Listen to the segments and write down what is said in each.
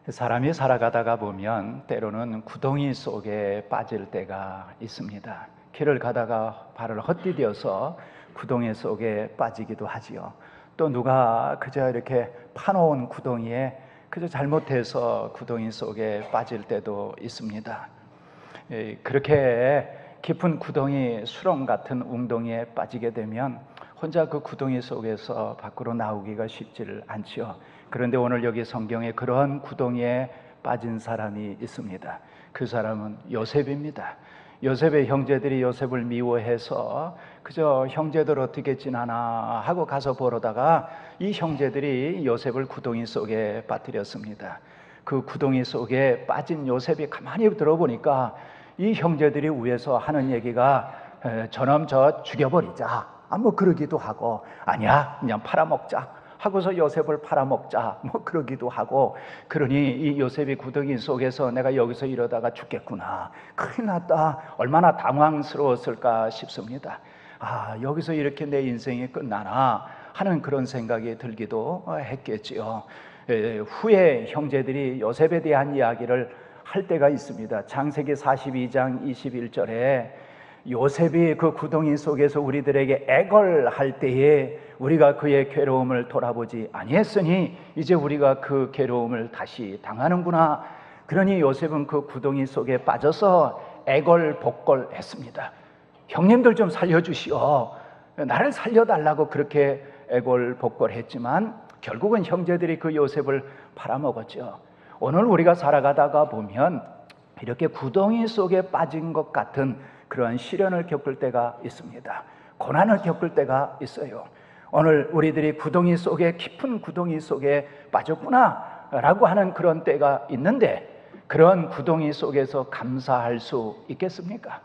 사람이 살아가다가 보면 때로는 구덩이 속에 빠질 때가 있습니다. 길을 가다가 발을 헛디뎌서 구덩이 속에 빠지기도 하지요. 또 누가 그저 이렇게 파놓은 구덩이에 그저 잘못해서 구덩이 속에 빠질 때도 있습니다. 그렇게 깊은 구덩이, 수렁 같은 웅덩이에 빠지게 되면 혼자 그 구덩이 속에서 밖으로 나오기가 쉽지를 않지요. 그런데 오늘 여기 성경에 그런 구덩이에 빠진 사람이 있습니다. 그 사람은 요셉입니다. 요셉의 형제들이 요셉을 미워해서 그저 형제들 어떻게 지나나 하고 가서 보러다가 이 형제들이 요셉을 구덩이 속에 빠뜨렸습니다. 그 구덩이 속에 빠진 요셉이 가만히 들어보니까 이 형제들이 위에서 하는 얘기가 저놈 저 죽여버리자, 뭐 그러기도 하고, 아니야 그냥 팔아먹자 하고서 요셉을 팔아먹자, 뭐 그러기도 하고. 그러니 이 요셉이 구덩이 속에서 내가 여기서 이러다가 죽겠구나, 큰일 났다, 얼마나 당황스러웠을까 싶습니다. 여기서 이렇게 내 인생이 끝나나 하는 그런 생각이 들기도 했겠지요. 후에 형제들이 요셉에 대한 이야기를 할 때가 있습니다. 창세기 42장 21절에 요셉이 그 구덩이 속에서 우리들에게 애걸할 때에 우리가 그의 괴로움을 돌아보지 아니했으니 이제 우리가 그 괴로움을 다시 당하는구나. 그러니 요셉은 그 구덩이 속에 빠져서 애걸복걸했습니다. 형님들 좀 살려주시오, 나를 살려달라고 그렇게 애걸복걸했지만 결국은 형제들이 그 요셉을 팔아먹었죠. 오늘 우리가 살아가다가 보면 이렇게 구덩이 속에 빠진 것 같은 그러한 시련을 겪을 때가 있습니다. 고난을 겪을 때가 있어요. 오늘 우리들이 구덩이 속에, 깊은 구덩이 속에 빠졌구나 라고 하는 그런 때가 있는데, 그런 구덩이 속에서 감사할 수 있겠습니까?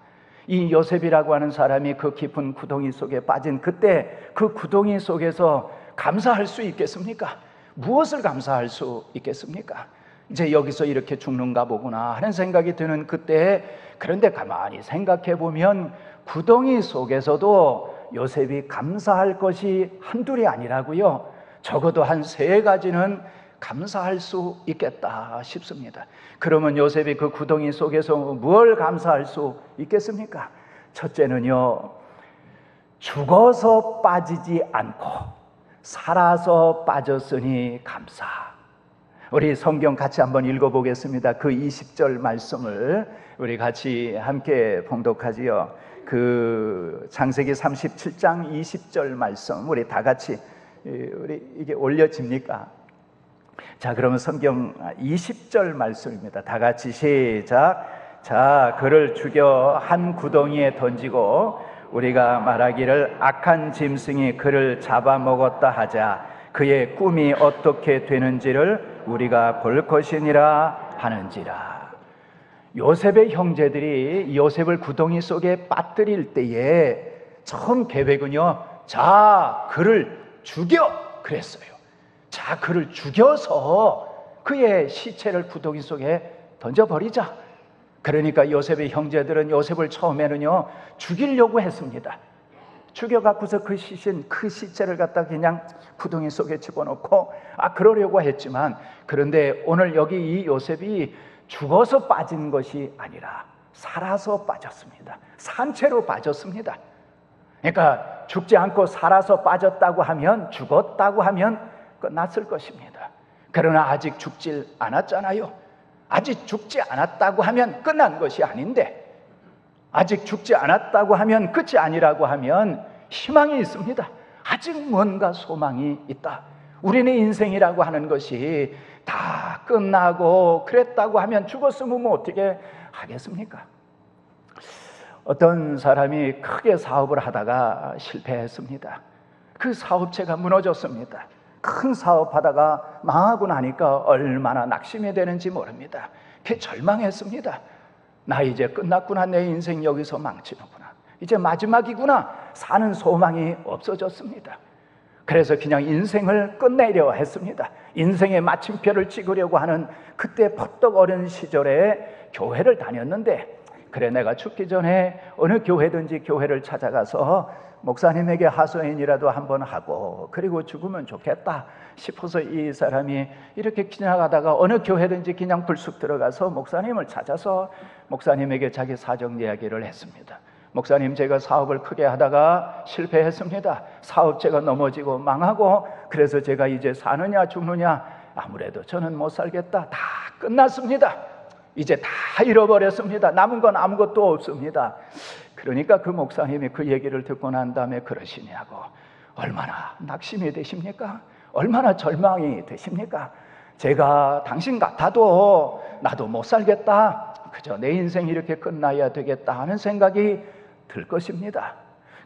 이 요셉이라고 하는 사람이 그 깊은 구덩이 속에 빠진 그때 그 구덩이 속에서 감사할 수 있겠습니까? 무엇을 감사할 수 있겠습니까? 이제 여기서 이렇게 죽는가 보구나 하는 생각이 드는 그때, 그런데 가만히 생각해 보면 구덩이 속에서도 요셉이 감사할 것이 한둘이 아니라고요. 적어도 한 3가지는 감사할 수 있겠다 싶습니다. 그러면 요셉이 그 구덩이 속에서 뭘 감사할 수 있겠습니까? 첫째는요, 죽어서 빠지지 않고 살아서 빠졌으니 감사. 우리 성경 같이 한번 읽어보겠습니다. 그 20절 말씀을 우리 같이 함께 봉독하지요. 그 창세기 37장 20절 말씀 우리 다 같이, 우리 이게 올려집니까? 자, 그러면 성경 20절 말씀입니다. 다 같이 시작. 자, 그를 죽여 한 구덩이에 던지고 우리가 말하기를 악한 짐승이 그를 잡아먹었다 하자. 그의 꿈이 어떻게 되는지를 우리가 볼 것이니라 하는지라. 요셉의 형제들이 요셉을 구덩이 속에 빠뜨릴 때에 처음 계획은요, 자, 그를 죽여 그랬어요. 자, 그를 죽여서 그의 시체를 구덩이 속에 던져버리자. 그러니까 요셉의 형제들은 요셉을 처음에는요 죽이려고 했습니다. 죽여갖고서 그 시체를 갖다 그냥 구덩이 속에 집어넣고 그러려고 했지만, 그런데 오늘 여기 이 요셉이 죽어서 빠진 것이 아니라 살아서 빠졌습니다. 산채로 빠졌습니다. 그러니까 죽지 않고 살아서 빠졌다고 하면, 죽었다고 하면 끝났을 것입니다. 그러나 아직 죽질 않았잖아요. 아직 죽지 않았다고 하면 끝난 것이 아닌데, 아직 죽지 않았다고 하면, 끝이 아니라고 하면 희망이 있습니다. 아직 뭔가 소망이 있다. 우리는 인생이라고 하는 것이 다 끝나고 그랬다고 하면, 죽었으면 뭐 어떻게 하겠습니까? 어떤 사람이 크게 사업을 하다가 실패했습니다. 그 사업체가 무너졌습니다. 큰 사업하다가 망하고 나니까 얼마나 낙심이 되는지 모릅니다. 그게 절망했습니다. 나 이제 끝났구나, 내 인생 여기서 망치는구나, 이제 마지막이구나, 사는 소망이 없어졌습니다. 그래서 그냥 인생을 끝내려 했습니다. 인생의 마침표를 찍으려고 하는 그때 퍼떡 어린 시절에 교회를 다녔는데, 그래, 내가 죽기 전에 어느 교회든지 교회를 찾아가서 목사님에게 하소연이라도 한번 하고 그리고 죽으면 좋겠다 싶어서 이 사람이 이렇게 지나가다가 어느 교회든지 그냥 불쑥 들어가서 목사님을 찾아서 목사님에게 자기 사정 이야기를 했습니다. 목사님, 제가 사업을 크게 하다가 실패했습니다. 사업체가 넘어지고 망하고, 그래서 제가 이제 사느냐 죽느냐, 아무래도 저는 못 살겠다. 다 끝났습니다. 이제 다 잃어버렸습니다. 남은 건 아무것도 없습니다. 그러니까 그 목사님이 그 얘기를 듣고 난 다음에 그러시냐고, 얼마나 낙심이 되십니까? 얼마나 절망이 되십니까? 제가 당신 같아도 나도 못 살겠다, 그저 내 인생이 이렇게 끝나야 되겠다 하는 생각이 들 것입니다.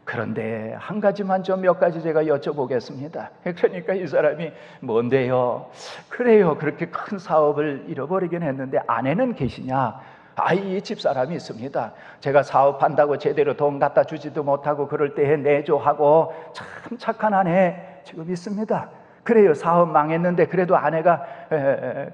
그런데 한 가지만 좀 몇 가지 제가 여쭤보겠습니다. 그러니까 이 사람이 뭔데요? 그래요, 그렇게 큰 사업을 잃어버리긴 했는데 아내는 계시냐? 이 집사람이 있습니다. 제가 사업한다고 제대로 돈 갖다 주지도 못하고 그럴 때에 내조하고 참 착한 아내 지금 있습니다. 그래요, 사업 망했는데 그래도 아내가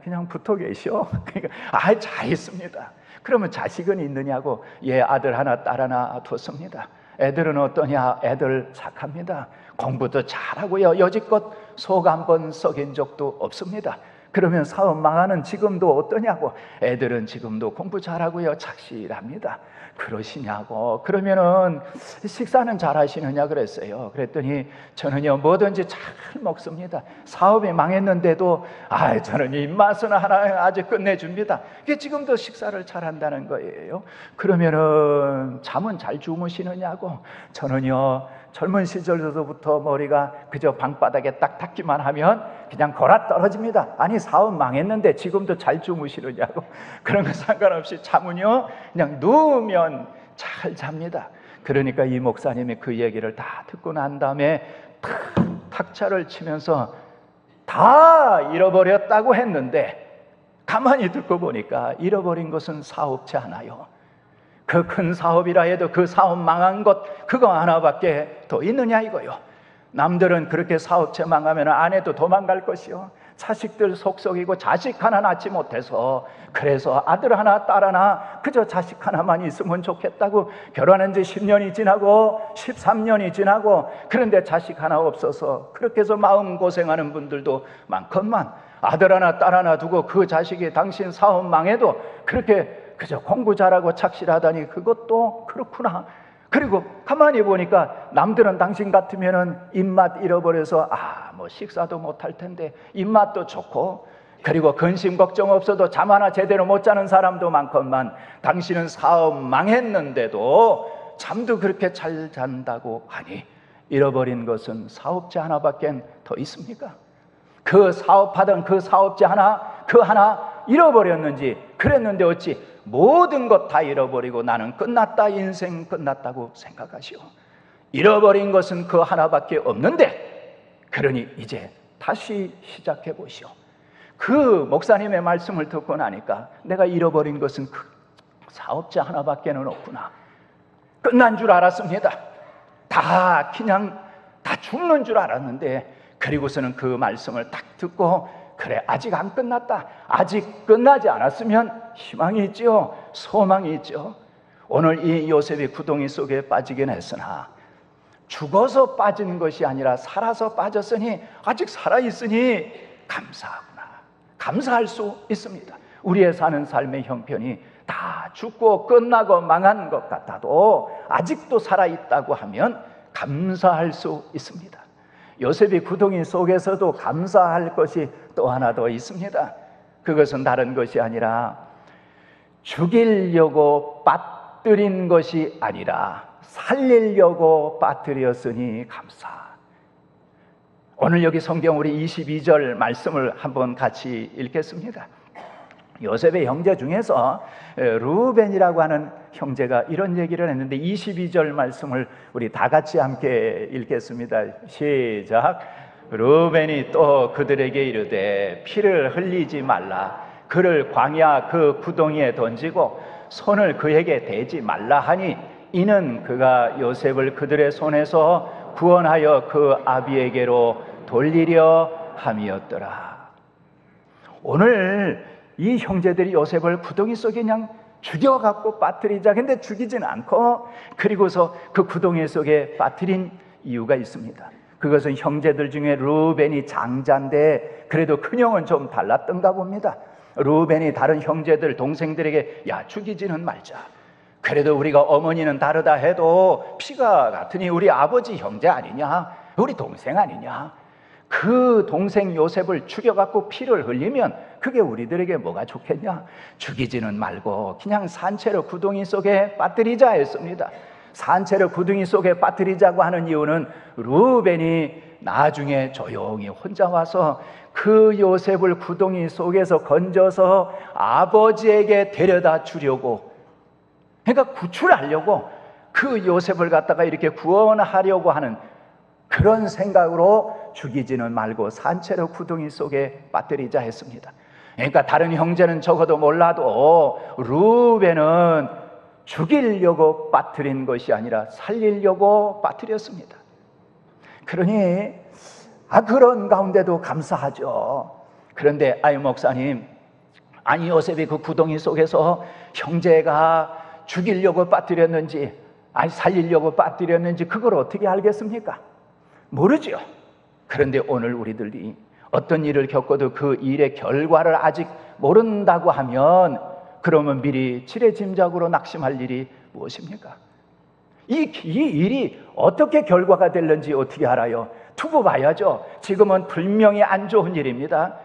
그냥 붙어 계셔. 그러니까 잘 있습니다. 그러면 자식은 있느냐고, 아들 하나 딸 하나 뒀습니다. 애들은 어떠냐? 애들 착합니다. 공부도 잘하고요, 여지껏 속 한 번 썩인 적도 없습니다. 그러면 사업 망하는 지금도 어떠냐고, 애들은 지금도 공부 잘하고요, 착실합니다. 그러시냐고. 그러면은 식사는 잘 하시느냐 그랬어요. 그랬더니 저는요, 뭐든지 잘 먹습니다. 사업이 망했는데도 저는 입맛은 하나 아주 끝내줍니다. 이게 지금도 식사를 잘 한다는 거예요. 그러면은 잠은 잘 주무시느냐고. 저는요, 젊은 시절부터 머리가 그저 방바닥에 딱 닿기만 하면 그냥 골아 떨어집니다. 아니, 사업 망했는데 지금도 잘 주무시느냐고. 그런 거 상관없이 잠은요, 그냥 누우면 잘 잡니다. 그러니까 이 목사님이 그 얘기를 다 듣고 난 다음에 탁자를 치면서 다 잃어버렸다고 했는데 가만히 듣고 보니까 잃어버린 것은 사업체 하나요. 그 큰 사업이라 해도 그 사업 망한 것 그거 하나밖에 더 있느냐 이거요. 남들은 그렇게 사업체 망하면 아내도 도망갈 것이요, 자식들 속썩이고 자식 하나 낳지 못해서, 그래서 아들 하나 딸 하나 그저 자식 하나만 있으면 좋겠다고 결혼한 지 10년이 지나고 13년이 지나고, 그런데 자식 하나 없어서 그렇게 해서 마음고생하는 분들도 많건만, 아들 하나 딸 하나 두고 그 자식이 당신 사업 망해도 그렇게 그저 공부 잘하고 착실하다니 그것도 그렇구나. 그리고 가만히 보니까 남들은 당신 같으면은 입맛 잃어버려서 뭐 식사도 못할 텐데 입맛도 좋고, 그리고 근심 걱정 없어도 잠 하나 제대로 못 자는 사람도 많건만, 당신은 사업 망했는데도 잠도 그렇게 잘 잔다고 하니 잃어버린 것은 사업자 하나밖에 더 있습니까? 그 사업하던 그 사업자 하나, 그 하나 잃어버렸는지, 그랬는데 어찌 모든 것 다 잃어버리고 나는 끝났다, 인생 끝났다고 생각하시오. 잃어버린 것은 그 하나밖에 없는데, 그러니 이제 다시 시작해 보시오. 그 목사님의 말씀을 듣고 나니까 내가 잃어버린 것은 그 사업자 하나밖에는 없구나. 끝난 줄 알았습니다. 다 그냥 다 죽는 줄 알았는데, 그리고서는 그 말씀을 딱 듣고, 그래, 아직 안 끝났다. 아직 끝나지 않았으면 희망이 있죠, 소망이 있죠. 오늘 이 요셉이 구덩이 속에 빠지긴 했으나 죽어서 빠진 것이 아니라 살아서 빠졌으니, 아직 살아있으니 감사하구나, 감사할 수 있습니다. 우리의 사는 삶의 형편이 다 죽고 끝나고 망한 것 같아도 아직도 살아있다고 하면 감사할 수 있습니다. 요셉이 구덩이 속에서도 감사할 것이 또 하나 더 있습니다. 그것은 다른 것이 아니라 죽이려고 빠뜨린 것이 아니라 살리려고 빠뜨렸으니 감사. 오늘 여기 성경 우리 22절 말씀을 한번 같이 읽겠습니다. 요셉의 형제 중에서 루벤이라고 하는 형제가 이런 얘기를 했는데, 22절 말씀을 우리 다 같이 함께 읽겠습니다. 시작. 루벤이 또 그들에게 이르되 피를 흘리지 말라. 그를 광야 그 구덩이에 던지고 손을 그에게 대지 말라 하니, 이는 그가 요셉을 그들의 손에서 구원하여 그 아비에게로 돌리려 함이었더라. 오늘 이 형제들이 요셉을 구덩이 속에 그냥 죽여갖고 빠뜨리자. 근데 죽이지는 않고 그리고서 그 구덩이 속에 빠뜨린 이유가 있습니다. 그것은 형제들 중에 르우벤이 장자인데 그래도 큰형은 좀 달랐던가 봅니다. 르우벤이 다른 형제들 동생들에게 야, 죽이지는 말자. 그래도 우리가 어머니는 다르다 해도 피가 같으니 우리 아버지 형제 아니냐, 우리 동생 아니냐. 그 동생 요셉을 죽여갖고 피를 흘리면 그게 우리들에게 뭐가 좋겠냐. 죽이지는 말고 그냥 산채로 구덩이 속에 빠뜨리자 했습니다. 산채로 구덩이 속에 빠뜨리자고 하는 이유는 르우벤이 나중에 조용히 혼자 와서 그 요셉을 구덩이 속에서 건져서 아버지에게 데려다 주려고, 그러니까 구출하려고 그 요셉을 갖다가 이렇게 구원하려고 하는 그런 생각으로 죽이지는 말고 산채로 구덩이 속에 빠뜨리자 했습니다. 그러니까 다른 형제는 적어도 몰라도 르우벤은 죽이려고 빠뜨린 것이 아니라 살리려고 빠뜨렸습니다. 그러니 그런 가운데도 감사하죠. 그런데 목사님, 아니 요셉이 그 구덩이 속에서 형제가 죽이려고 빠뜨렸는지 살리려고 빠뜨렸는지 그걸 어떻게 알겠습니까? 모르죠. 그런데 오늘 우리들이 어떤 일을 겪어도 그 일의 결과를 아직 모른다고 하면 그러면 미리 지레짐작으로 낙심할 일이 무엇입니까? 이 일이 어떻게 결과가 될는지 어떻게 알아요? 두고 봐야죠. 지금은 분명히 안 좋은 일입니다.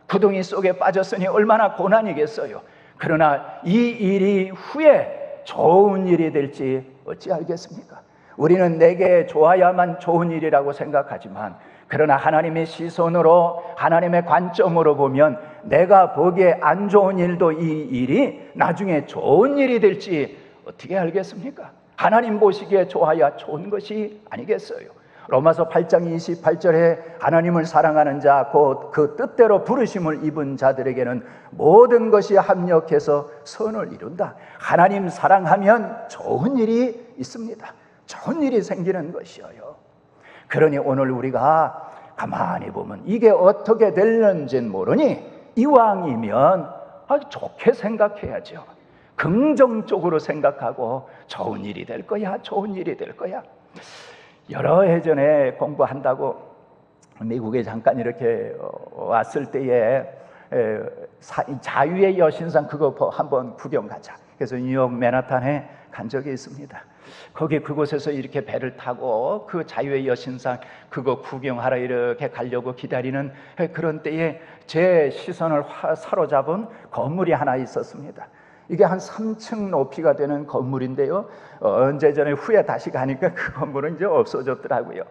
구덩이 속에 빠졌으니 얼마나 고난이겠어요. 그러나 이 일이 후에 좋은 일이 될지 어찌 알겠습니까? 우리는 내게 좋아야만 좋은 일이라고 생각하지만 그러나 하나님의 시선으로, 하나님의 관점으로 보면 내가 보기에 안 좋은 일도 이 일이 나중에 좋은 일이 될지 어떻게 알겠습니까? 하나님 보시기에 좋아야 좋은 것이 아니겠어요? 로마서 8장 28절에 하나님을 사랑하는 자, 곧 그 뜻대로 부르심을 입은 자들에게는 모든 것이 합력해서 선을 이룬다. 하나님 사랑하면 좋은 일이 있습니다. 좋은 일이 생기는 것이에요. 그러니 오늘 우리가 가만히 보면 이게 어떻게 될는지는 모르니 이왕이면 좋게 생각해야죠. 긍정적으로 생각하고 좋은 일이 될 거야, 좋은 일이 될 거야. 여러 해 전에 공부한다고 미국에 잠깐 이렇게 왔을 때에 자유의 여신상 그거 한번 구경 가자. 그래서 뉴욕 맨하탄에 간 적이 있습니다. 거기 그곳에서 이렇게 배를 타고 그 자유의 여신상 그거 구경하러 이렇게 가려고 기다리는 그런 때에 제 시선을 사로잡은 건물이 하나 있었습니다. 이게 한 3층 높이가 되는 건물인데요, 언제 전에 후에 다시 가니까 그 건물은 이제 없어졌더라고요.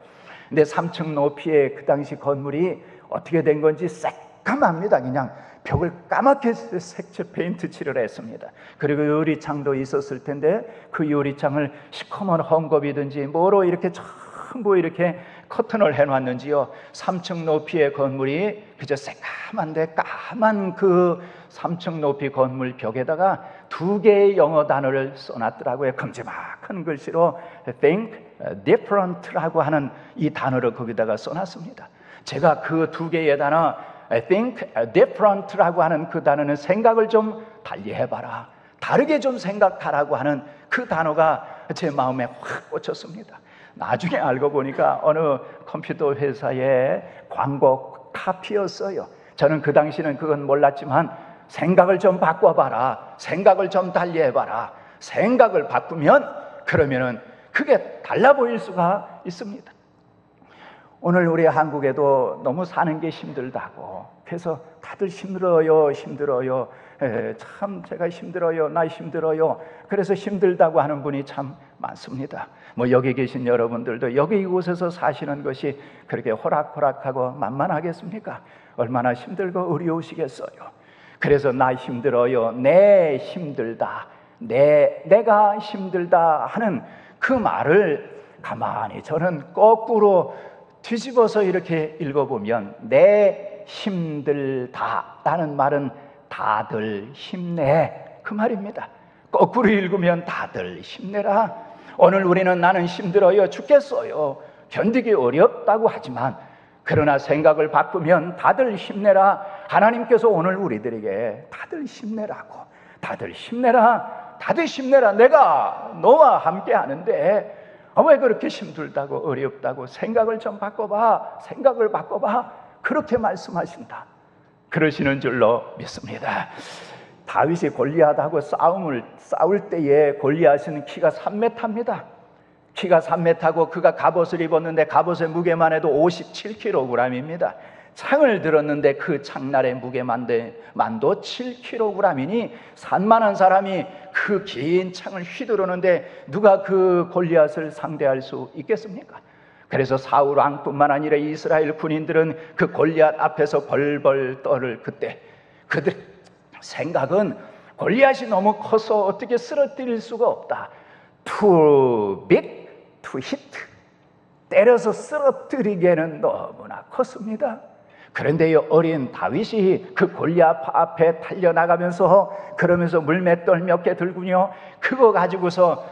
근데 3층 높이의 그 당시 건물이 어떻게 된 건지 새까맣니다. 그냥 벽을 까맣게 색칠 페인트 칠을 했습니다. 그리고 유리창도 있었을 텐데 그 유리창을 시커먼 헝겊이든지 뭐로 이렇게 전부 이렇게 커튼을 해놨는지요, 3층 높이의 건물이 그저 새까만데 까만 그 3층 높이 건물 벽에다가 2개의 영어 단어를 써놨더라고요. 큼지막한 글씨로 Think Different라고 하는 이 단어를 거기다가 써놨습니다. 제가 그 2개의 단어 Think Different라고 하는 그 단어는 생각을 좀 달리 해봐라, 다르게 좀 생각하라고 하는 그 단어가 제 마음에 확 꽂혔습니다. 나중에 알고 보니까 어느 컴퓨터 회사의 광고 카피였어요. 저는 그 당시는 그건 몰랐지만 생각을 좀 바꿔봐라, 생각을 좀 달리 해봐라, 생각을 바꾸면 그러면은 그게 달라 보일 수가 있습니다. 오늘 우리 한국에도 너무 사는 게 힘들다고, 그래서 다들 힘들어요, 힘들어요, 참 제가 힘들어요, 나 힘들어요, 그래서 힘들다고 하는 분이 참 많습니다. 여기 계신 여러분들도 여기 이곳에서 사시는 것이 그렇게 호락호락하고 만만하겠습니까? 얼마나 힘들고 어려우시겠어요. 그래서 나 힘들어요, 내 힘들다, 내가 힘들다 하는 그 말을 가만히 저는 거꾸로 뒤집어서 이렇게 읽어보면 내 힘들다라는 말은 다들 힘내, 그 말입니다. 거꾸로 읽으면 다들 힘내라. 오늘 우리는 나는 힘들어요, 죽겠어요, 견디기 어렵다고 하지만 그러나 생각을 바꾸면 다들 힘내라. 하나님께서 오늘 우리들에게 다들 힘내라고, 다들 힘내라, 다들 힘내라. 내가 너와 함께 하는데 왜 그렇게 힘들다고 어렵다고 생각을 좀 바꿔봐. 생각을 바꿔봐. 그렇게 말씀하신다. 그러시는 줄로 믿습니다. 다윗이 골리앗하고 싸울 때에 골리앗은 키가 3m입니다. 키가 3m고 그가 갑옷을 입었는데 갑옷의 무게만 해도 57kg입니다. 창을 들었는데 그 창날의 무게만도 7kg이니 산만한 사람이 그 긴 창을 휘두르는데 누가 그 골리앗을 상대할 수 있겠습니까? 그래서 사울 왕뿐만 아니라 이스라엘 군인들은 그 골리앗 앞에서 벌벌 떨을 그때 그들 생각은 골리앗이 너무 커서 어떻게 쓰러뜨릴 수가 없다. Too big to hit. 때려서 쓰러뜨리기에는 너무나 컸습니다. 그런데 이 어린 다윗이 그 골리앗 앞에 달려나가면서 그러면서 물맷돌 몇 개 들군요. 그거 가지고서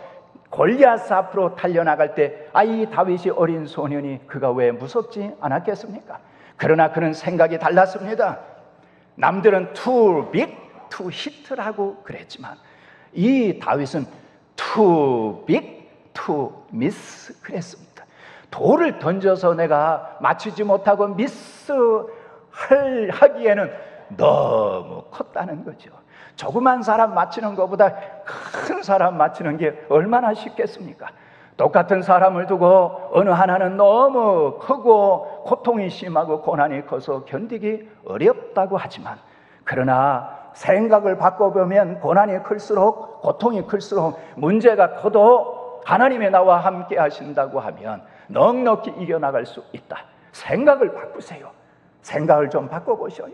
골리앗 앞으로 달려나갈 때 이 다윗이 어린 소년이 그가 왜 무섭지 않았겠습니까? 그러나 그는 생각이 달랐습니다. 남들은 too big to hit라고 그랬지만 이 다윗은 too big to miss 그랬습니다. 돌을 던져서 내가 맞추지 못하고 미스하기에는 너무 컸다는 거죠. 조그만 사람 맞추는 것보다 큰 사람 맞추는 게 얼마나 쉽겠습니까? 똑같은 사람을 두고 어느 하나는 너무 크고 고통이 심하고 고난이 커서 견디기 어렵다고 하지만 그러나 생각을 바꿔보면 고난이 클수록 고통이 클수록 문제가 커도 하나님의 나와 함께 하신다고 하면 넉넉히 이겨나갈 수 있다. 생각을 바꾸세요. 생각을 좀 바꿔보셔요.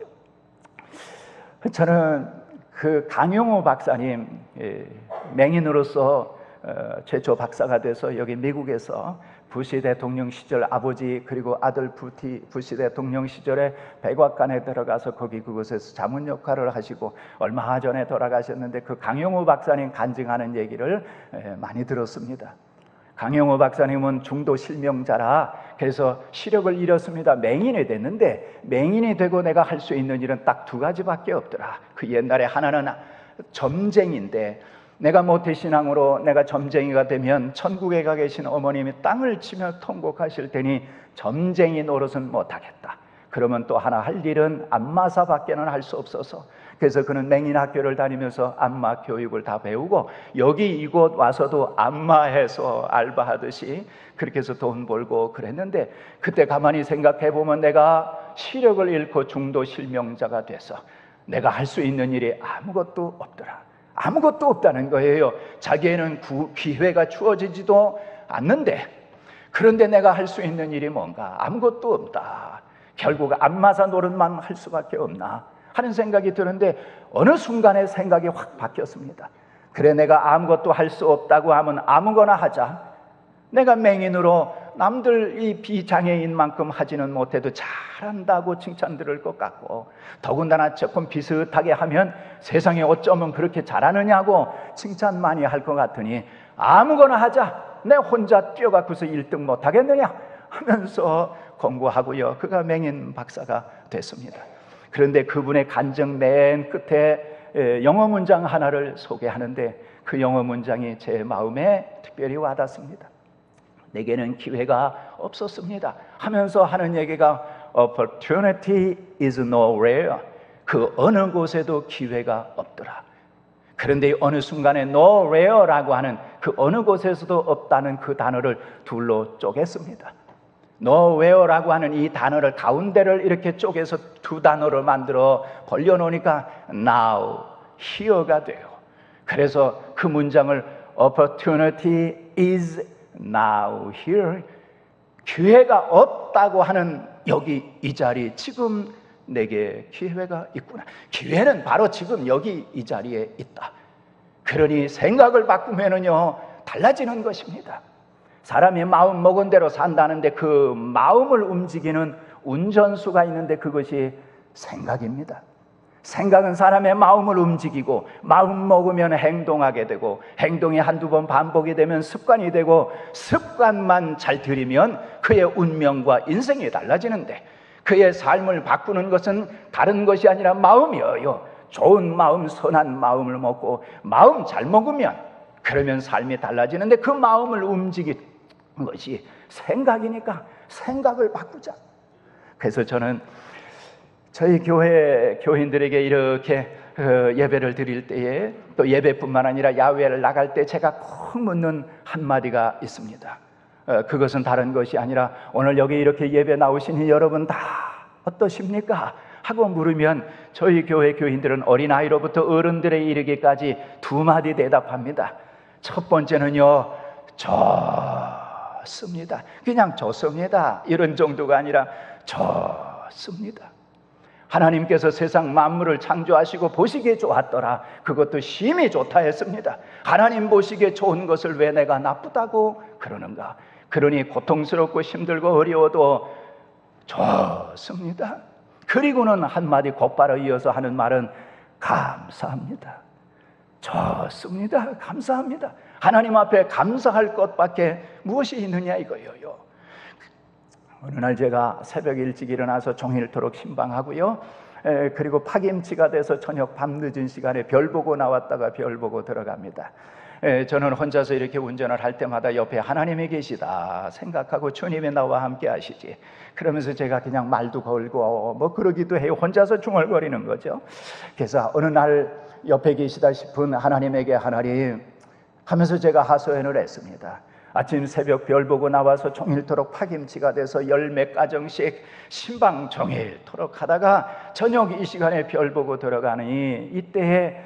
저는 그 강용호 박사님 맹인으로서 최초 박사가 돼서 여기 미국에서 부시 대통령 시절 아버지 그리고 아들 부시 대통령 시절에 백악관에 들어가서 그곳에서 자문 역할을 하시고 얼마 전에 돌아가셨는데 그 강용호 박사님 간증하는 얘기를 많이 들었습니다. 강용호 박사님은 중도 실명자라 그래서 시력을 잃었습니다. 맹인이 됐는데 맹인이 되고 내가 할 수 있는 일은 딱 두 가지밖에 없더라. 그 옛날에 하나는 점쟁인데 내가 모태신앙으로 내가 점쟁이가 되면 천국에 가 계신 어머님이 땅을 치며 통곡하실 테니 점쟁이 노릇은 못하겠다. 그러면 또 하나 할 일은 안마사밖에는 할 수 없어서 그래서 그는 맹인 학교를 다니면서 안마 교육을 다 배우고 여기 이곳 와서도 안마해서 알바하듯이 그렇게 해서 돈 벌고 그랬는데 그때 가만히 생각해 보면 내가 시력을 잃고 중도 실명자가 돼서 내가 할 수 있는 일이 아무것도 없더라. 아무것도 없다는 거예요. 자기에는 기회가 주어지지도 않는데 그런데 내가 할 수 있는 일이 뭔가 아무것도 없다. 결국 안마사 노릇만 할 수밖에 없나 하는 생각이 드는데 어느 순간에 생각이 확 바뀌었습니다. 그래 내가 아무것도 할 수 없다고 하면 아무거나 하자. 내가 맹인으로 남들 이 비장애인만큼 하지는 못해도 잘한다고 칭찬 들을 것 같고 더군다나 조금 비슷하게 하면 세상에 어쩌면 그렇게 잘하느냐고 칭찬 많이 할 것 같으니 아무거나 하자. 내 혼자 뛰어가고서 1등 못하겠느냐 하면서 공부하고요. 그가 맹인 박사가 됐습니다. 그런데 그분의 간증 맨 끝에 영어 문장 하나를 소개하는데 그 영어 문장이 제 마음에 특별히 와닿습니다. 내게는 기회가 없었습니다 하면서 하는 얘기가 Opportunity is nowhere. 그 어느 곳에도 기회가 없더라. 그런데 어느 순간에 nowhere라고 하는 그 어느 곳에서도 없다는 그 단어를 둘로 쪼갰습니다. nowhere라고 하는 이 단어를 가운데를 이렇게 쪼개서 두 단어로 만들어 벌려놓으니까 now, here가 돼요. 그래서 그 문장을 Opportunity is now here. 기회가 없다고 하는 여기 이 자리 지금 내게 기회가 있구나. 기회는 바로 지금 여기 이 자리에 있다. 그러니 생각을 바꾸면은요 달라지는 것입니다. 사람이 마음 먹은 대로 산다는데 그 마음을 움직이는 운전수가 있는데 그것이 생각입니다. 생각은 사람의 마음을 움직이고 마음 먹으면 행동하게 되고 행동이 한두 번 반복이 되면 습관이 되고 습관만 잘 들이면 그의 운명과 인생이 달라지는데 그의 삶을 바꾸는 것은 다른 것이 아니라 마음이에요. 좋은 마음, 선한 마음을 먹고 마음 잘 먹으면 그러면 삶이 달라지는데 그 마음을 움직이는 것이 생각이니까 생각을 바꾸자. 그래서 저는 저희 교회 교인들에게 이렇게 예배를 드릴 때에 또 예배뿐만 아니라 야외를 나갈 때 제가 꼭 묻는 한마디가 있습니다. 그것은 다른 것이 아니라 오늘 여기 이렇게 예배 나오시니 여러분 다 어떠십니까? 하고 물으면 저희 교회 교인들은 어린아이로부터 어른들에 이르기까지 두 마디 대답합니다. 첫 번째는요, 좋습니다. 그냥 좋습니다. 이런 정도가 아니라 좋습니다. 하나님께서 세상 만물을 창조하시고 보시기에 좋았더라. 그것도 심히 좋다 했습니다. 하나님 보시기에 좋은 것을 왜 내가 나쁘다고 그러는가? 그러니 고통스럽고 힘들고 어려워도 좋습니다. 그리고는 한마디 곧바로 이어서 하는 말은 감사합니다. 좋습니다. 감사합니다. 하나님 앞에 감사할 것밖에 무엇이 있느냐 이거예요. 어느 날 제가 새벽 일찍 일어나서 종일토록 신방하고요, 그리고 파김치가 돼서 저녁 밤늦은 시간에 별 보고 나왔다가 별 보고 들어갑니다. 저는 혼자서 이렇게 운전을 할 때마다 옆에 하나님이 계시다 생각하고 주님이 나와 함께 하시지, 그러면서 제가 그냥 말도 걸고 뭐 그러기도 해요. 혼자서 중얼거리는 거죠. 그래서 어느 날 옆에 계시다 싶은 하나님에게 하나님 하면서 제가 하소연을 했습니다. 아침 새벽 별 보고 나와서 종일토록 파김치가 돼서 열 몇 가정씩 신방 종일토록 하다가 저녁 이 시간에 별 보고 들어가니 이때에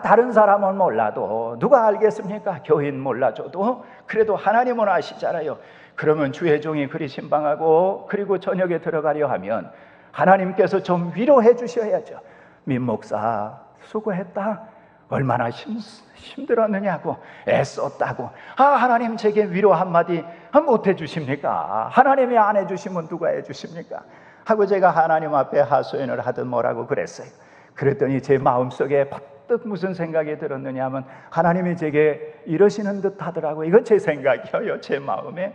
다른 사람은 몰라도 누가 알겠습니까? 교인 몰라줘도 그래도 하나님은 아시잖아요. 그러면 주의 종이 그리 신방하고 그리고 저녁에 들어가려 하면 하나님께서 좀 위로해 주셔야죠. 민 목사 수고했다, 얼마나 힘들었느냐고, 애썼다고. 하나님 제게 위로 한마디 못 해주십니까? 하나님이 안 해주시면 누가 해주십니까? 하고 제가 하나님 앞에 하소연을 하든 뭐라고 그랬어요. 그랬더니 제 마음속에 퍼뜩 무슨 생각이 들었느냐 하면 하나님이 제게 이러시는 듯 하더라고요. 이건 제 생각이에요. 제 마음에.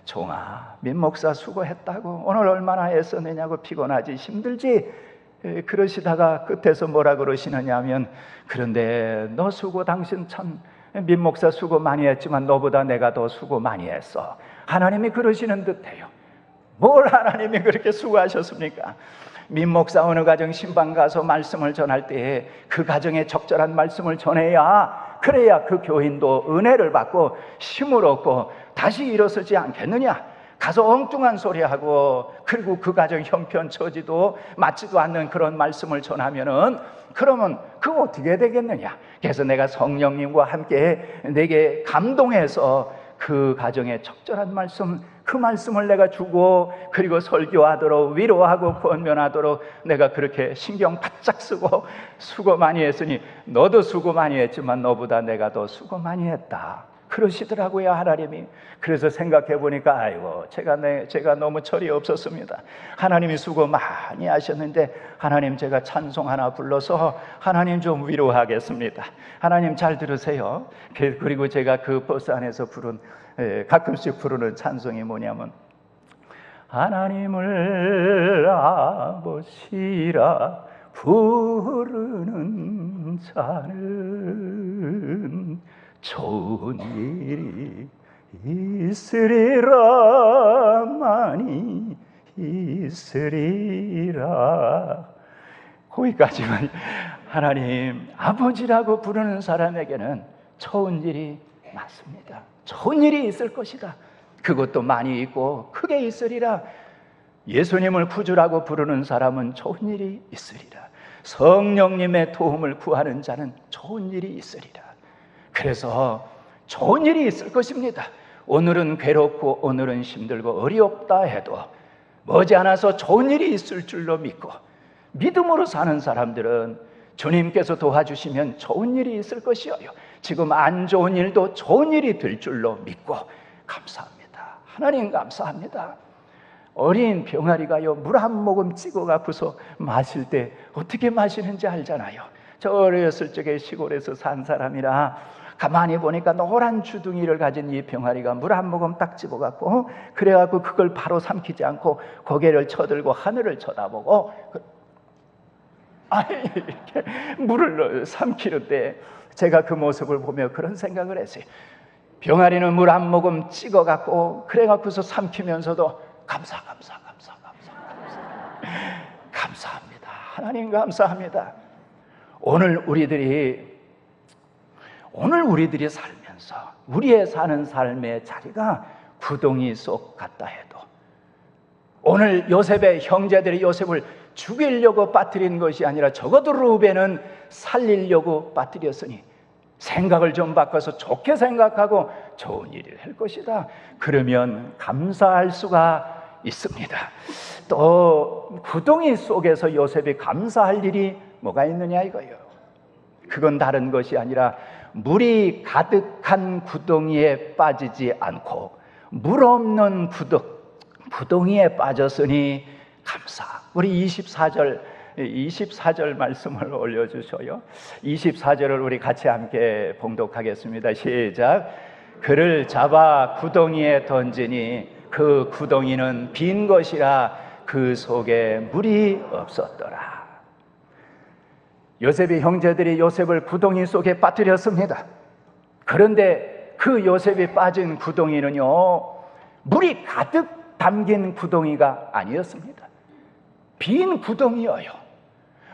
종아, 민 목사 수고했다고, 오늘 얼마나 애썼느냐고, 피곤하지 힘들지, 그러시다가 끝에서 뭐라 그러시느냐 하면 그런데 너 수고, 당신 참 민 목사 수고 많이 했지만 너보다 내가 더 수고 많이 했어. 하나님이 그러시는 듯해요. 뭘 하나님이 그렇게 수고하셨습니까? 민 목사 어느 가정 신방 가서 말씀을 전할 때에 그 가정에 적절한 말씀을 전해야, 그래야 그 교인도 은혜를 받고 힘을 얻고 다시 일어서지 않겠느냐. 가서 엉뚱한 소리하고 그리고 그 가정 형편 처지도 맞지도 않는 그런 말씀을 전하면은 그러면 그거 어떻게 되겠느냐. 그래서 내가 성령님과 함께 내게 감동해서 그 가정에 적절한 말씀, 그 말씀을 내가 주고 그리고 설교하도록 위로하고 권면하도록 내가 그렇게 신경 바짝 쓰고 수고 많이 했으니 너도 수고 많이 했지만 너보다 내가 더 수고 많이 했다 그러시더라고요, 하나님이. 그래서 생각해 보니까 아이고 제가 너무 철이 없었습니다. 하나님이 수고 많이 하셨는데 하나님 제가 찬송 하나 불러서 하나님 좀 위로하겠습니다. 하나님 잘 들으세요. 그리고 제가 그 버스 안에서 가끔씩 부르는 찬송이 뭐냐면 하나님을 아버지라 부르는 자는 좋은 일이 있으리라, 많이 있으리라. 거기까지만. 하나님 아버지라고 부르는 사람에게는 좋은 일이 많습니다. 좋은 일이 있을 것이다. 그것도 많이 있고 크게 있으리라. 예수님을 구주라고 부르는 사람은 좋은 일이 있으리라. 성령님의 도움을 구하는 자는 좋은 일이 있으리라. 그래서 좋은 일이 있을 것입니다. 오늘은 괴롭고 오늘은 힘들고 어렵다 해도 머지않아서 좋은 일이 있을 줄로 믿고 믿음으로 사는 사람들은 주님께서 도와주시면 좋은 일이 있을 것이요, 지금 안 좋은 일도 좋은 일이 될 줄로 믿고 감사합니다. 하나님 감사합니다. 어린 병아리가요 물 한 모금 찍어갖고서 마실 때 어떻게 마시는지 알잖아요. 저 어렸을 적에 시골에서 산 사람이라 가만히 보니까 노란 주둥이를 가진 이 병아리가 물 한 모금 딱 집어갖고 그래갖고 그걸 바로 삼키지 않고 고개를 쳐들고 하늘을 쳐다보고 이렇게 물을 삼키는데 제가 그 모습을 보며 그런 생각을 했어요. 병아리는 물 한 모금 찍어갖고 그래갖고서 삼키면서도 감사합니다. 하나님 감사합니다. 오늘 우리들이 살면서 우리의 사는 삶의 자리가 구덩이 속 같다 해도, 오늘 요셉의 형제들이 요셉을 죽이려고 빠뜨린 것이 아니라 적어도 루벤은 살리려고 빠뜨렸으니 생각을 좀 바꿔서 좋게 생각하고 좋은 일을 할 것이다. 그러면 감사할 수가 있습니다. 또 구덩이 속에서 요셉이 감사할 일이 뭐가 있느냐 이거예요. 그건 다른 것이 아니라 물이 가득한 구덩이에 빠지지 않고 물 없는 구덩이에 빠졌으니 감사. 우리 24절 말씀을 올려주셔요. 24절을 우리 같이 함께 봉독하겠습니다. 시작. 그를 잡아 구덩이에 던지니 그 구덩이는 빈 것이라 그 속에 물이 없었더라. 요셉의 형제들이 요셉을 구덩이 속에 빠뜨렸습니다. 그런데 그 요셉이 빠진 구덩이는요, 물이 가득 담긴 구덩이가 아니었습니다. 빈 구덩이여요.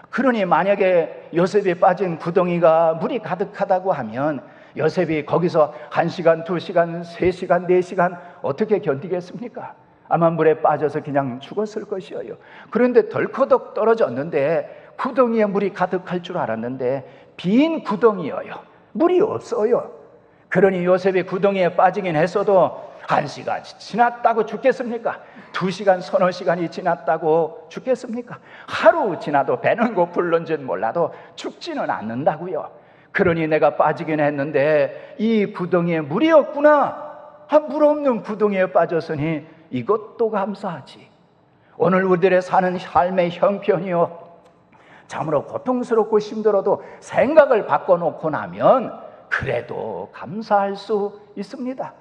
그러니 만약에 요셉이 빠진 구덩이가 물이 가득하다고 하면 요셉이 거기서 1시간, 2시간, 3시간, 4시간 어떻게 견디겠습니까? 아마 물에 빠져서 그냥 죽었을 것이에요. 그런데 덜커덕 떨어졌는데 구덩이에 물이 가득할 줄 알았는데 빈 구덩이여요. 물이 없어요. 그러니 요셉이 구덩이에 빠지긴 했어도 1시간 지났다고 죽겠습니까? 2시간, 서너 시간이 지났다고 죽겠습니까? 하루 지나도 배는 고플는지는 몰라도 죽지는 않는다고요. 그러니 내가 빠지긴 했는데 이 구덩이에 물이 없구나. 물 없는 구덩이에 빠졌으니 이것도 감사하지. 오늘 우리들의 사는 삶의 형편이요, 참으로 고통스럽고 힘들어도 생각을 바꿔놓고 나면 그래도 감사할 수 있습니다.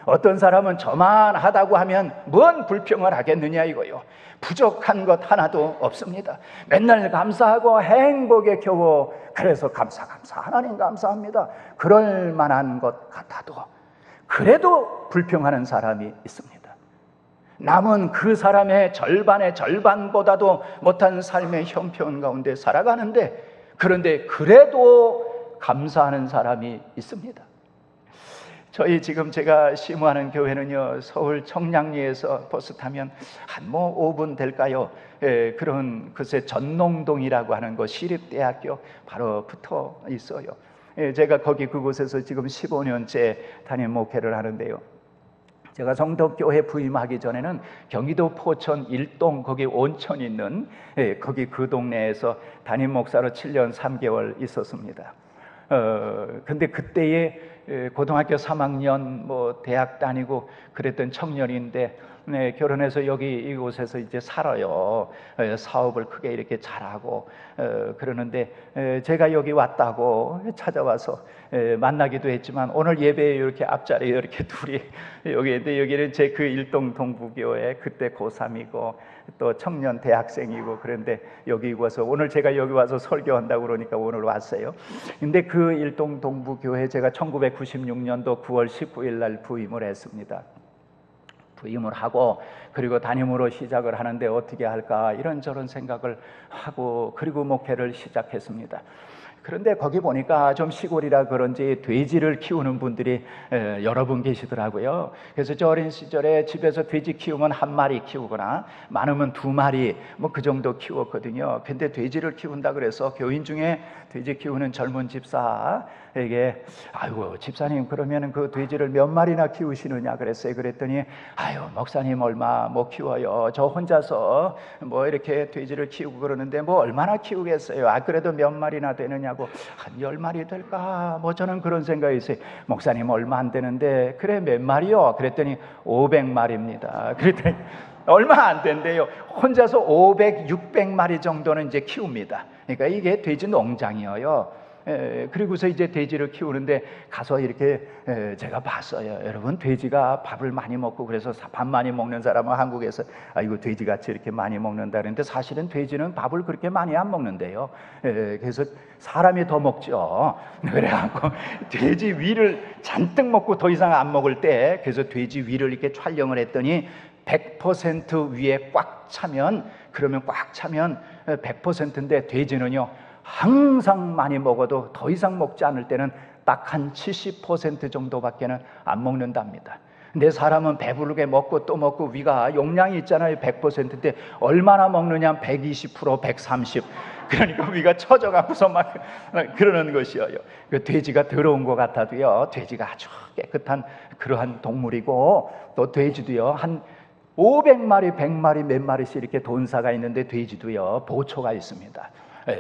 어떤 사람은 저만 하다고 하면 뭔 불평을 하겠느냐 이거요. 부족한 것 하나도 없습니다. 맨날 감사하고 행복에 겨워 그래서 감사 하나님 감사합니다. 그럴 만한 것 같아도 그래도 불평하는 사람이 있습니다. 남은 그 사람의 절반의 절반보다도 못한 삶의 형편 가운데 살아가는데, 그런데 그래도 감사하는 사람이 있습니다. 저희 지금 제가 심우하는 교회는요, 서울 청량리에서 버스 타면 한 5분 될까요? 그런 글쎄 전농동이라고 하는 곳 시립대학교 바로 붙어 있어요. 제가 거기 그곳에서 지금 15년째 담임 목회를 하는데요. 제가 성덕교회 부임하기 전에는 경기도 포천 일동 거기 온천 있는 거기 그 동네에서 담임 목사로 7년 3개월 있었습니다. 근데 그때에 고등학교 3학년 대학 다니고 그랬던 청년인데 결혼해서 여기 이곳에서 이제 살아요. 사업을 크게 이렇게 잘하고 그러는데 제가 여기 왔다고 찾아와서 만나기도 했지만 오늘 예배에 이렇게 앞자리에 이렇게 둘이 여기인데, 여기는 제 그 일동 동부교회 그때 고3이고 또 청년 대학생이고, 그런데 여기 와서 오늘 제가 여기 와서 설교한다고 그러니까 오늘 왔어요. 근데 그 일동 동부교회 제가 1996년도 9월 19일 날 부임을 했습니다. 부임을 하고 그리고 담임으로 시작을 하는데 어떻게 할까 이런저런 생각을 하고 그리고 목회를 시작했습니다. 그런데 거기 보니까 좀 시골이라 그런지 돼지를 키우는 분들이 여러 분 계시더라고요. 그래서 저 어린 시절에 집에서 돼지 키우면 한 마리 키우거나 많으면 2마리 그 정도 키웠거든요. 근데 돼지를 키운다 그래서 교인 중에 돼지 키우는 젊은 집사에게 아이고 집사님 그러면 그 돼지를 몇 마리나 키우시느냐 그랬어요. 그랬더니 아유 목사님 얼마 못 키워요. 저 혼자서 이렇게 돼지를 키우고 그러는데 얼마나 키우겠어요. 그래도 몇 마리나 되느냐고. 한 10마리 될까? 저는 그런 생각이 있어요. 목사님 얼마 안 되는데 그래 몇 마리요? 그랬더니 500마리입니다. 그랬더니 얼마 안 된대요. 혼자서 500, 600마리 정도는 이제 키웁니다. 그러니까 이게 돼지 농장이에요. 그리고서 이제 돼지를 키우는데 가서 이렇게 제가 봤어요. 여러분, 돼지가 밥을 많이 먹고, 그래서 밥 많이 먹는 사람은 한국에서 이거 돼지같이 이렇게 많이 먹는다 그러는데, 사실은 돼지는 밥을 그렇게 많이 안 먹는데요. 그래서 사람이 더 먹죠. 그래갖고 돼지 위를 잔뜩 먹고 더 이상 안 먹을 때, 그래서 돼지 위를 이렇게 촬영을 했더니 100% 위에 꽉 차면, 그러면 꽉 차면 100%인데, 돼지는요 항상 많이 먹어도 더 이상 먹지 않을 때는 딱 한 70% 정도밖에는 안 먹는답니다. 근데 사람은 배부르게 먹고 또 먹고 위가 용량이 있잖아요. 100%인데 얼마나 먹느냐? 120%, 130. 그러니까 위가 처져갖고서 막 그러는 것이에요. 그 돼지가 더러운 것 같아도요, 돼지가 아주 깨끗한 그러한 동물이고, 또 돼지도요 한 500마리, 100마리 몇 마리씩 이렇게 돈사가 있는데, 돼지도요 보초가 있습니다.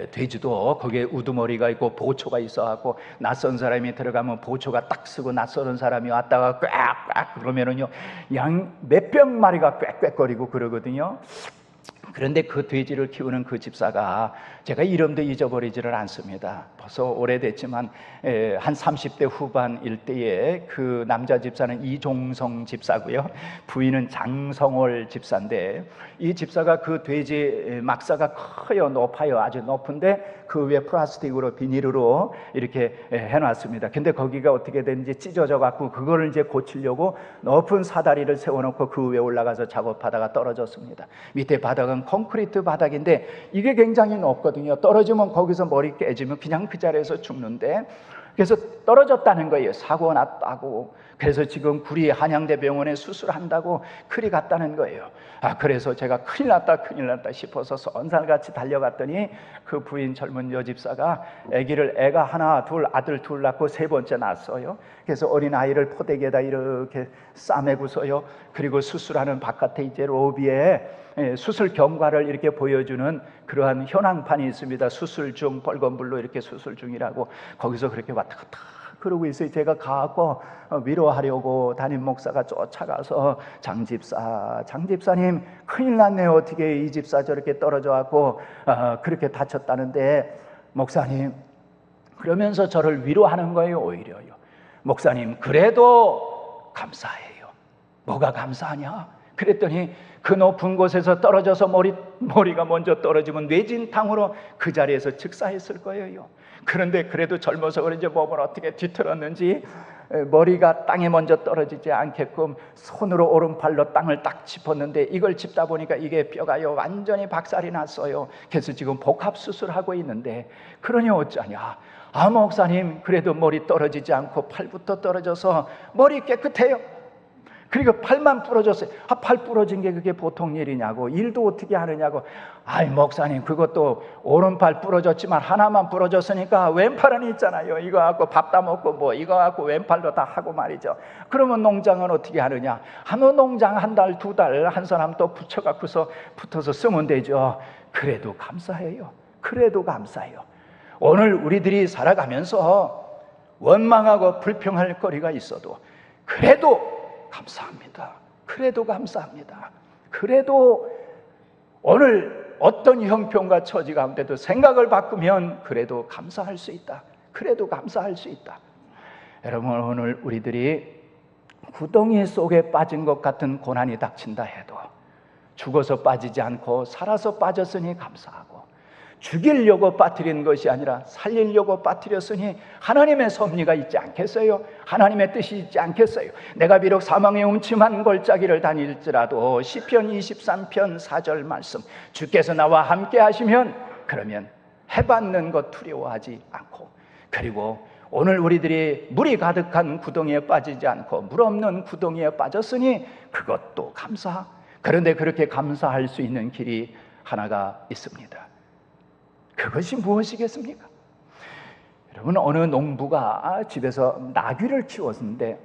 돼지도 거기에 우두머리가 있고 보초가 있어갖고, 낯선 사람이 들어가면 보초가 딱 쓰고, 낯선 사람이 왔다가 꽥꽥 그러면은요 양 몇백 마리가 꽥꽥거리고 그러거든요. 그런데 그 돼지를 키우는 그 집사가, 제가 이름도 잊어버리지를 않습니다. 벌써 오래됐지만 한 30대 후반일 때에 그 남자 집사는 이종성 집사고요, 부인은 장성월 집사인데, 이 집사가 그 돼지 막사가 커요. 높아요. 아주 높은데 그 위에 플라스틱으로, 비닐으로 이렇게 해놨습니다. 근데 거기가 어떻게 됐는지 찢어져 갖고, 그거를 이제 고치려고 높은 사다리를 세워놓고 그 위에 올라가서 작업하다가 떨어졌습니다. 밑에 바닥은 콘크리트 바닥인데 이게 굉장히 높거든요. 떨어지면 거기서 머리 깨지면 그냥 그 자리에서 죽는데, 그래서 떨어졌다는 거예요. 사고 났다고. 그래서 지금 구리 한양대병원에 수술한다고 그리 갔다는 거예요. 그래서 제가 큰일 났다 싶어서 쏜살같이 달려갔더니, 그 부인 젊은 여집사가 애가 하나 둘, 아들 둘 낳고 세 번째 낳았어요. 그래서 어린 아이를 포대기에다 이렇게 싸매고서요, 그리고 수술하는 바깥에 이제 로비에 수술 경과를 이렇게 보여주는 그러한 현황판이 있습니다. 수술 중, 빨간불로 이렇게 수술 중이라고. 거기서 그렇게 왔다 갔다 그러고 있어요. 제가 가고 위로하려고 담임 목사가 쫓아가서, 장집사님 큰일 났네요. 어떻게 이 집사 저렇게 떨어져 갖고 그렇게 다쳤다는데, 목사님, 그러면서 저를 위로하는 거예요. 오히려요, 목사님 그래도 감사해요. 뭐가 감사하냐? 그랬더니 그 높은 곳에서 떨어져서 머리가 먼저 떨어지면 뇌진탕으로 그 자리에서 즉사했을 거예요. 그런데 그래도 젊어서 그런지 몸을 어떻게 뒤틀었는지 머리가 땅에 먼저 떨어지지 않게끔 손으로 오른팔로 땅을 딱 짚었는데, 이걸 짚다 보니까 이게 뼈가요 완전히 박살이 났어요. 그래서 지금 복합수술하고 있는데, 그러니 어쩌냐? 목사님 그래도 머리 떨어지지 않고 팔부터 떨어져서 머리 깨끗해요. 그리고 팔만 부러졌어요. 팔 부러진 게 그게 보통 일이냐고, 일도 어떻게 하느냐고. 목사님 그것도 오른팔 부러졌지만 하나만 부러졌으니까 왼팔은 있잖아요. 이거 갖고 밥 다 먹고 뭐 이거 갖고 왼팔로 다 하고 말이죠. 그러면 농장은 어떻게 하느냐? 농장 한 달, 두 달 한 사람 또 붙어서 쓰면 되죠. 그래도 감사해요. 그래도 감사해요. 오늘 우리들이 살아가면서 원망하고 불평할 거리가 있어도 그래도 감사합니다. 그래도 감사합니다. 그래도 오늘 어떤 형편과 처지 가운데도 생각을 바꾸면 그래도 감사할 수 있다. 그래도 감사할 수 있다. 여러분, 오늘 우리들이 구덩이 속에 빠진 것 같은 고난이 닥친다 해도 죽어서 빠지지 않고 살아서 빠졌으니 감사하고, 죽이려고 빠뜨린 것이 아니라 살리려고 빠뜨렸으니 하나님의 섭리가 있지 않겠어요? 하나님의 뜻이 있지 않겠어요? 내가 비록 사망의 음침한 골짜기를 다닐지라도, 시편 23편 4절 말씀, 주께서 나와 함께 하시면, 그러면 해받는 것 두려워하지 않고, 그리고 오늘 우리들이 물이 가득한 구덩이에 빠지지 않고 물 없는 구덩이에 빠졌으니 그것도 감사. 그런데 그렇게 감사할 수 있는 길이 하나가 있습니다. 그것이 무엇이겠습니까? 여러분, 어느 농부가 집에서 나귀를 키웠는데,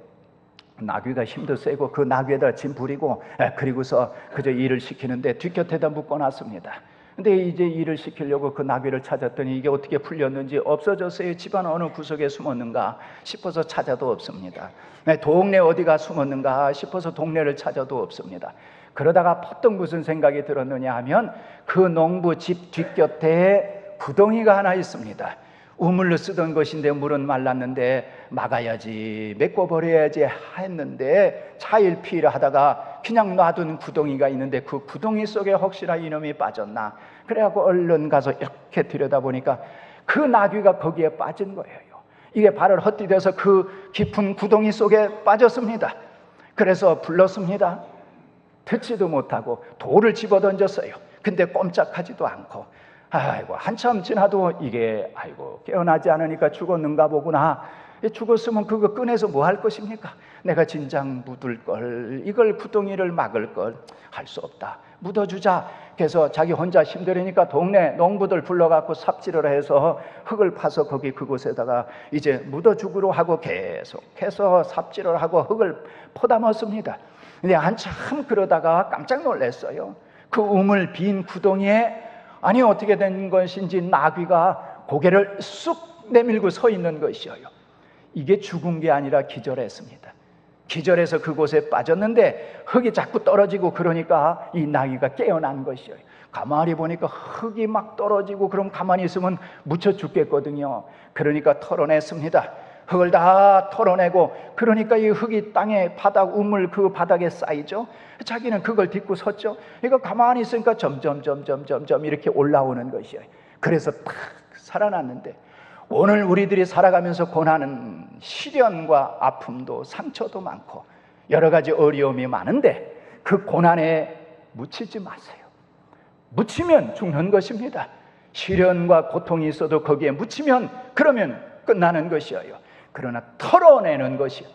나귀가 힘도 세고 그 나귀에다 짐 부리고 그리고서 그저 일을 시키는데 뒷곁에다 묶어놨습니다. 근데 이제 일을 시키려고 그 나귀를 찾았더니 이게 어떻게 풀렸는지 없어졌어요. 집안 어느 구석에 숨었는가 싶어서 찾아도 없습니다. 동네 어디가 숨었는가 싶어서 동네를 찾아도 없습니다. 그러다가 퍼뜩 무슨 생각이 들었느냐 하면, 그 농부 집 뒷곁에 구덩이가 하나 있습니다. 우물로 쓰던 것인데 물은 말랐는데 막아야지, 메꿔버려야지 했는데 차일피일 하다가 그냥 놔둔 구덩이가 있는데 그 구덩이 속에 혹시나 이놈이 빠졌나, 그래갖고 얼른 가서 이렇게 들여다보니까 그 나귀가 거기에 빠진 거예요. 이게 발을 헛디뎌서 그 깊은 구덩이 속에 빠졌습니다. 그래서 불렀습니다. 듣지도 못하고 돌을 집어던졌어요. 근데 꼼짝하지도 않고, 아이고 한참 지나도 이게 깨어나지 않으니까 죽었는가 보구나. 죽었으면 그거 꺼내서 뭐 할 것입니까? 내가 진작 묻을 걸, 이걸 구덩이를 막을 걸, 할 수 없다, 묻어주자. 그래서 자기 혼자 힘들으니까 동네 농부들 불러갖고 삽질을 해서 흙을 파서 거기 그곳에다가 이제 묻어주기로 하고 계속해서 삽질을 하고 흙을 퍼담았습니다. 근데 한참 그러다가 깜짝 놀랐어요. 그 우물 빈 구덩이에 아니 어떻게 된 것인지 나귀가 고개를 쑥 내밀고 서 있는 것이에요. 이게 죽은 게 아니라 기절했습니다. 기절해서 그곳에 빠졌는데 흙이 자꾸 떨어지고 그러니까 이 나귀가 깨어난 것이에요. 가만히 보니까 흙이 막 떨어지고, 그럼 가만히 있으면 묻혀 죽겠거든요. 그러니까 털어냈습니다. 흙을 다 털어내고, 그러니까 이 흙이 땅에 바닥, 우물 그 바닥에 쌓이죠. 자기는 그걸 딛고 섰죠. 이거 가만히 있으니까 점점 이렇게 올라오는 것이에요. 그래서 탁 살아났는데, 오늘 우리들이 살아가면서 고난은 시련과 아픔도 상처도 많고 여러 가지 어려움이 많은데 그 고난에 묻히지 마세요. 묻히면 죽는 것입니다. 시련과 고통이 있어도 거기에 묻히면 그러면 끝나는 것이에요. 그러나 털어내는 것이,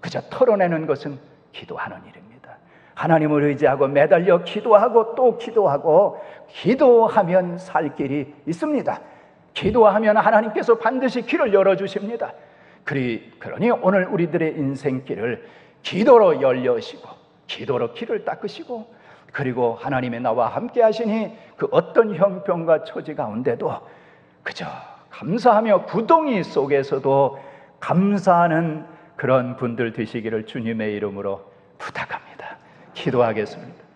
그저 털어내는 것은 기도하는 일입니다. 하나님을 의지하고 매달려 기도하고 또 기도하고, 기도하면 살 길이 있습니다. 기도하면 하나님께서 반드시 길을 열어주십니다. 그러니 오늘 우리들의 인생길을 기도로 열려시고 기도로 길을 닦으시고, 그리고 하나님의 나와 함께 하시니 그 어떤 형편과 처지 가운데도 그저 감사하며 구덩이 속에서도 감사하는 그런 분들 되시기를 주님의 이름으로 부탁합니다. 기도하겠습니다.